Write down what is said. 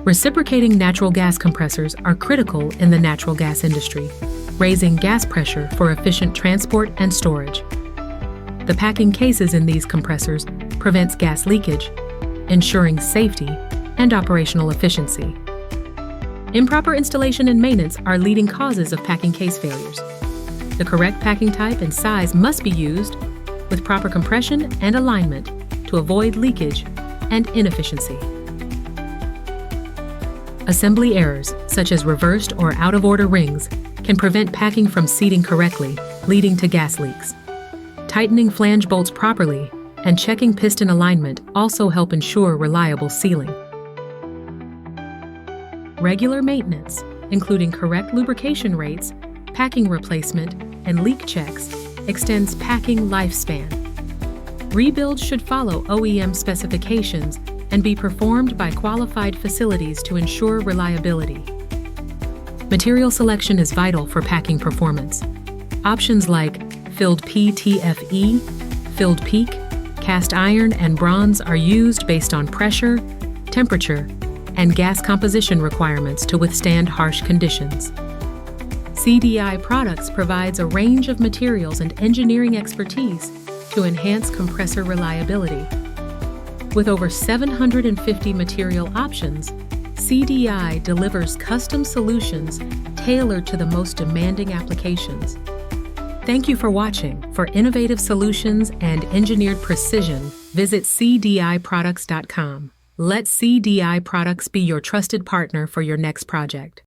Reciprocating natural gas compressors are critical in the natural gas industry, raising gas pressure for efficient transport and storage. The packing cases in these compressors prevents gas leakage, ensuring safety and operational efficiency. Improper installation and maintenance are leading causes of packing case failures. The correct packing type and size must be used with proper compression and alignment to avoid leakage and inefficiency. Assembly errors, such as reversed or out-of-order rings, can prevent packing from seating correctly, leading to gas leaks. Tightening flange bolts properly and checking piston alignment also help ensure reliable sealing. Regular maintenance, including correct lubrication rates, packing replacement, and leak checks, extends packing lifespan. Rebuilds should follow OEM specifications and be performed by qualified facilities to ensure reliability. Material selection is vital for packing performance. Options like filled PTFE, filled PEEK, cast iron, and bronze are used based on pressure, temperature, and gas composition requirements to withstand harsh conditions. CDI Products provides a range of materials and engineering expertise to enhance compressor reliability. With over 750 material options, CDI delivers custom solutions tailored to the most demanding applications. Thank you for watching. For innovative solutions and engineered precision, visit CDIProducts.com. Let CDI Products be your trusted partner for your next project.